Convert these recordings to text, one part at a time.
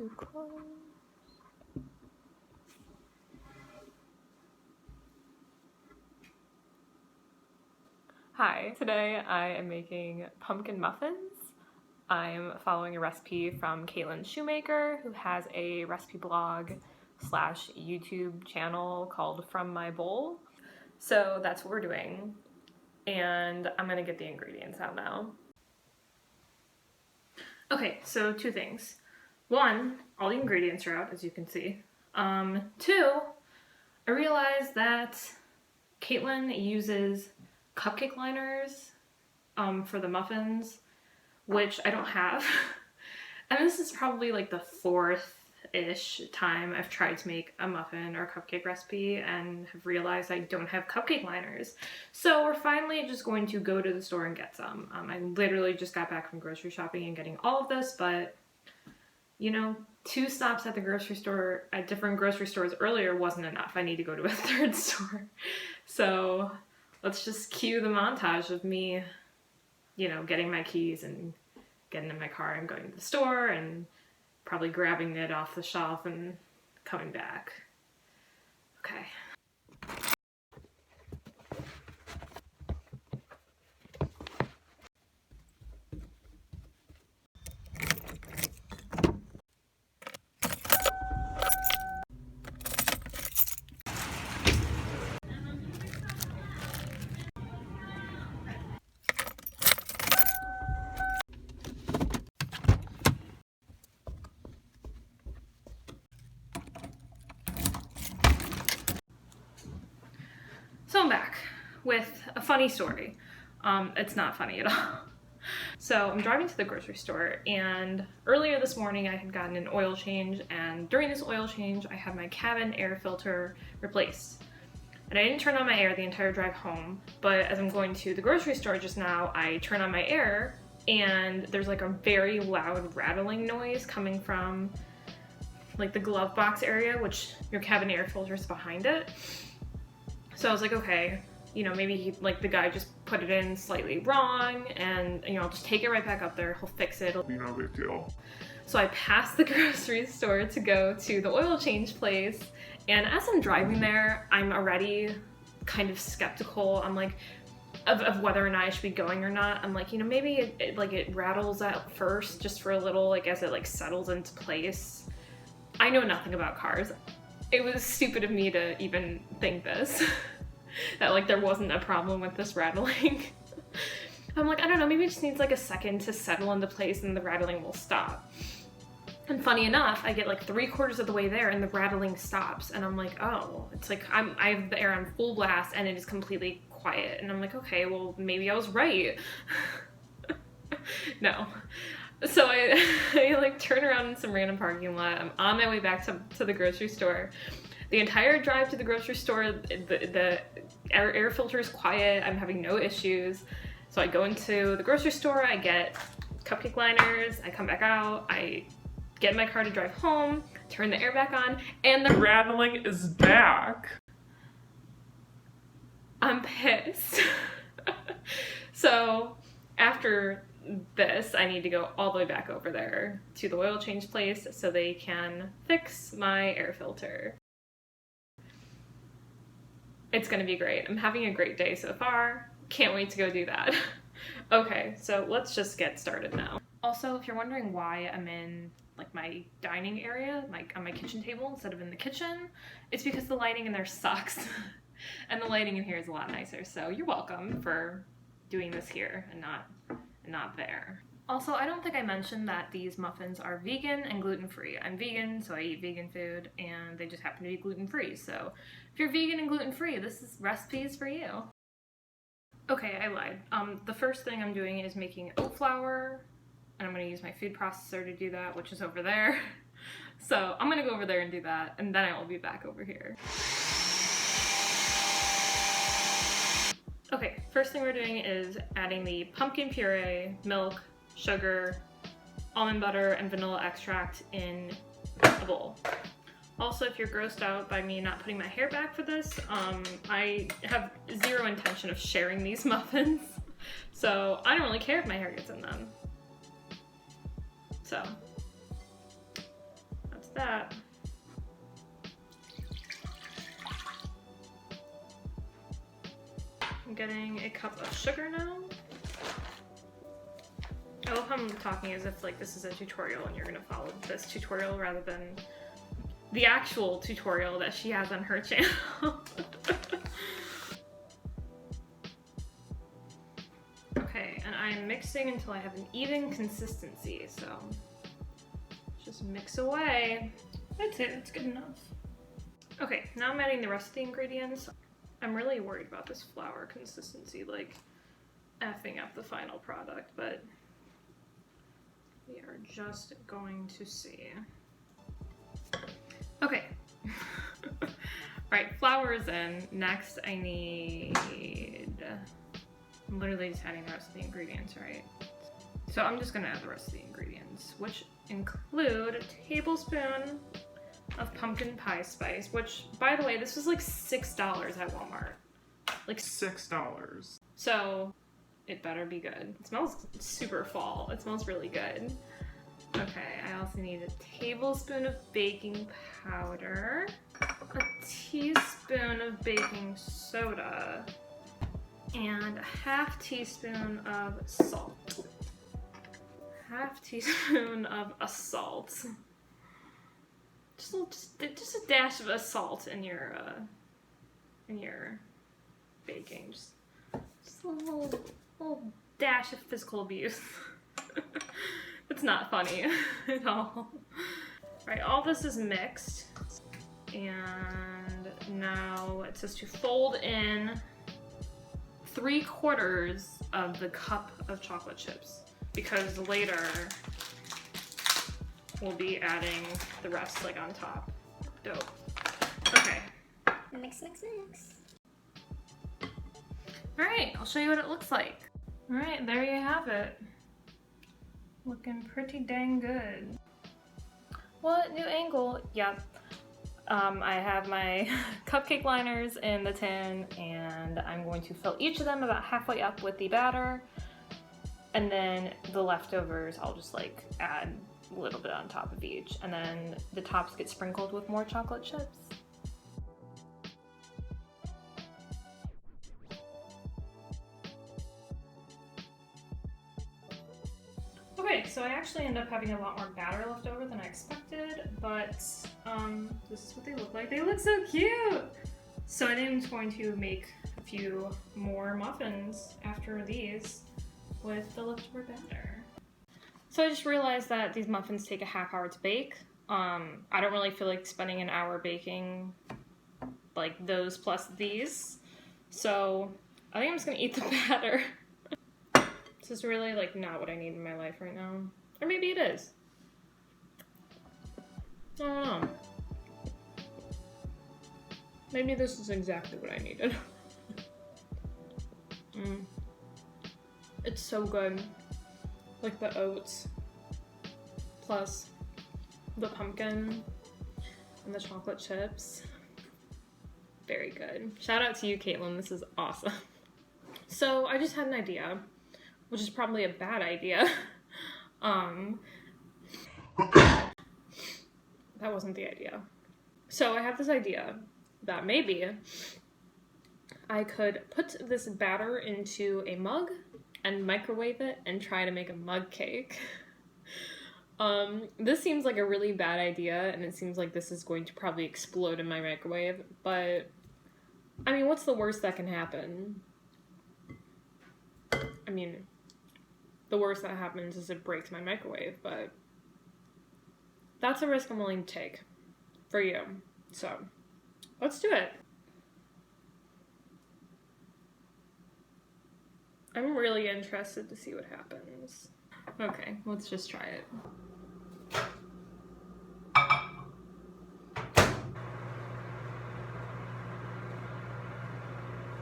too close. Hi, today I am making pumpkin muffins. I'm following a recipe from Caitlin Shoemaker, who has a recipe blog slash YouTube channel called From My Bowl. So that's what we're doing, and I'm gonna get the ingredients out now. Okay, so two things. One, all the ingredients are out, as you can see. Two, I realized that Caitlin uses cupcake liners for the muffins, which I don't have. And this is probably like the fourth-ish time I've tried to make a muffin or a cupcake recipe and have realized I don't have cupcake liners. So we're finally just going to go to the store and get some. I literally just got back from grocery shopping and getting all of this, but you know, 2 stops at the grocery store, at different grocery stores earlier wasn't enough. I need to go to a third store. So let's just cue the montage of me, you know, getting my keys and getting in my car and going to the store and probably grabbing it off the shelf and coming back. Okay. So I'm back with a funny story. It's not funny at all. So I'm driving to the grocery store, and earlier this morning I had gotten an oil change, and during this oil change I had my cabin air filter replaced. And I didn't turn on my air the entire drive home, but as I'm going to the grocery store just now, I turn on my air and there's like a very loud rattling noise coming from like the glove box area, which your cabin air filter is behind it. So I was like, okay, you know, maybe like the guy just put it in slightly wrong, and you know, I'll just take it right back up there, he'll fix it. You know, big deal. So I passed the grocery store to go to the oil change place, and as I'm driving there, I'm already kind of skeptical. I'm like, of whether or not I should be going or not. I'm like, you know, maybe it rattles at first just for a little, like as it like settles into place. I know nothing about cars. It was stupid of me to even think this, that like there wasn't a problem with this rattling. I'm like, I don't know, maybe it just needs like a second to settle into place and the rattling will stop. And funny enough, I get like 3/4 of the way there and the rattling stops, and I'm like, oh, it's like I have the air on full blast and it is completely quiet. And I'm like, okay, well maybe I was right. No. So I like turn around in some random parking lot. I'm on my way back to the grocery store. The entire drive to the grocery store, the air filter is quiet. I'm having no issues. So I go into the grocery store, I get cupcake liners, I come back out, I get in my car to drive home, turn the air back on, and the Rattling is back. I'm pissed. So after this, I need to go all the way back over there to the oil change place so they can fix my air filter. It's gonna be great. I'm having a great day so far. Can't wait to go do that. Okay, so let's just get started now. Also, if you're wondering why I'm in like my dining area, like on my kitchen table instead of in the kitchen, it's because the lighting in there sucks. And the lighting in here is a lot nicer, so you're welcome for doing this here and not there. Also, I don't think I mentioned that these muffins are vegan and gluten-free. I'm vegan, so I eat vegan food, and they just happen to be gluten-free. So if you're vegan and gluten-free, this is recipes for you. Okay, I lied. The first thing I'm doing is making oat flour, and I'm gonna use my food processor to do that, which is over there. So I'm gonna go over there and do that, and then I will be back over here. Okay, first thing we're doing is adding the pumpkin puree, milk, sugar, almond butter, and vanilla extract in a bowl. Also, if you're grossed out by me not putting my hair back for this, I have zero intention of sharing these muffins, so I don't really care if my hair gets in them. So, that. I'm getting a cup of sugar now. I love how I'm talking as if like this is a tutorial and you're gonna follow this tutorial rather than the actual tutorial that she has on her channel. Okay, and I'm mixing until I have an even consistency, so just mix away. That's it, it's good enough. Okay, now I'm adding the rest of the ingredients. I'm really worried about this flour consistency, like effing up the final product, but we are just going to see. Okay. Alright, flour is in. Next I need... I'm literally just adding the rest of the ingredients, right? So I'm just gonna add the rest of the ingredients, which include a tablespoon of pumpkin pie spice, which, by the way, this was like $6 at Walmart. Like $6. So it better be good. It smells super fall. It smells really good. Okay, I also need a tablespoon of baking powder, a teaspoon of baking soda, and a half teaspoon of salt. Half teaspoon of a salt. Just a dash of a salt in your baking. Just a little dash of physical abuse. It's not funny at all. Alright, all this is mixed. And now it says to fold in 3/4 of the cup of chocolate chips, because later we'll be adding the rest like on top. Dope. Okay. Mix, mix, mix. Alright, I'll show you what it looks like. Alright, there you have it. Looking pretty dang good. What? New angle? Yep. I have my cupcake liners in the tin, and I'm going to fill each of them about halfway up with the batter, and then the leftovers I'll just like add a little bit on top of each, and then the tops get sprinkled with more chocolate chips. Okay, so I actually end up having a lot more batter left over than I expected, but this is what they look like. They look so cute! So I think I'm just going to make a few more muffins after these with the leftover batter. So I just realized that these muffins take a half hour to bake. I don't really feel like spending an hour baking like those plus these. So I think I'm just gonna eat the batter. This is really like not what I need in my life right now. Or maybe it is. I don't know. Maybe this is exactly what I needed. It's so good. Like the oats, plus the pumpkin and the chocolate chips. Very good. Shout out to you, Caitlin. This is awesome. So I just had an idea, which is probably a bad idea. That wasn't the idea. So I have this idea that maybe I could put this batter into a mug and microwave it and try to make a mug cake. This seems like a really bad idea, and it seems like this is going to probably explode in my microwave, but I mean, what's the worst that can happen? I mean, the worst that happens is it breaks my microwave, but that's a risk I'm willing to take for you. So, let's do it. I'm really interested to see what happens. Okay, let's just try it.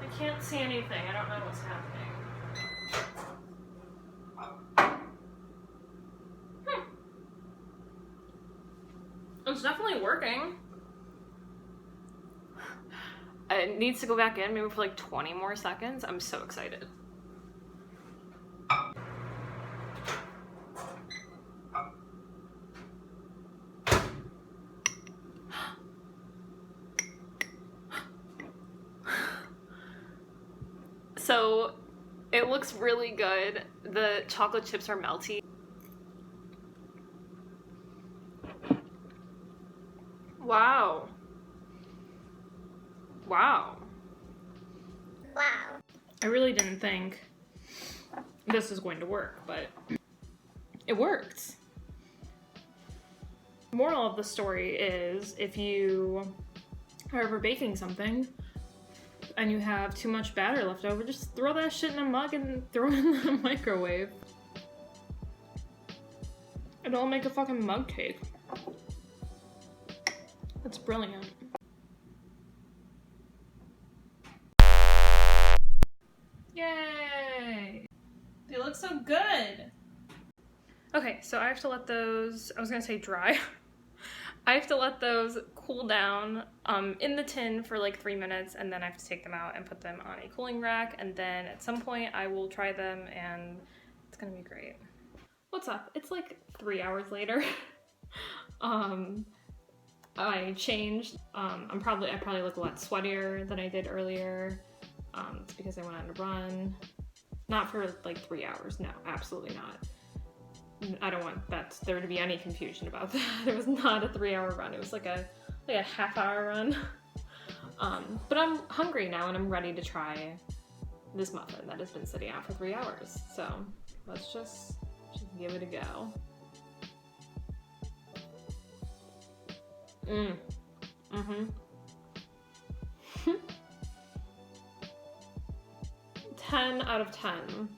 I can't see anything. I don't know what's happening. It's definitely working. It needs to go back in maybe for like 20 more seconds. I'm so excited. So it looks really good. The chocolate chips are melty. Wow. Wow. Wow. I really didn't think this was going to work, but it worked. Moral of the story is if you are ever baking something and you have too much batter left over, just throw that shit in a mug and throw it in the microwave. It'll make a fucking mug cake. That's brilliant. Yay! They look so good! Okay, so I have to let those, I was gonna say dry. I have to let those cool down in the tin for like 3 minutes, and then I have to take them out and put them on a cooling rack, and then at some point I will try them and it's gonna be great. What's up? It's like 3 hours later. I changed. I probably look a lot sweatier than I did earlier. It's because I went on a run. Not for like 3 hours, no, absolutely not. I don't want there to be any confusion about that. It was not a 3-hour run. It was like a half-hour run. But I'm hungry now and I'm ready to try this muffin that has been sitting out for 3 hours. So let's just give it a go. 10 out of 10.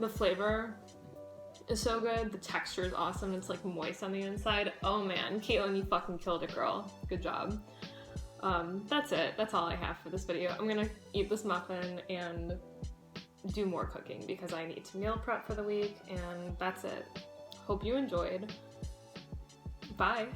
The flavor is so good. The texture is awesome. It's like moist on the inside. Oh man, Caitlin, you fucking killed it, girl. Good job. That's it. That's all I have for this video. I'm gonna eat this muffin and do more cooking because I need to meal prep for the week, and that's it. Hope you enjoyed. Bye.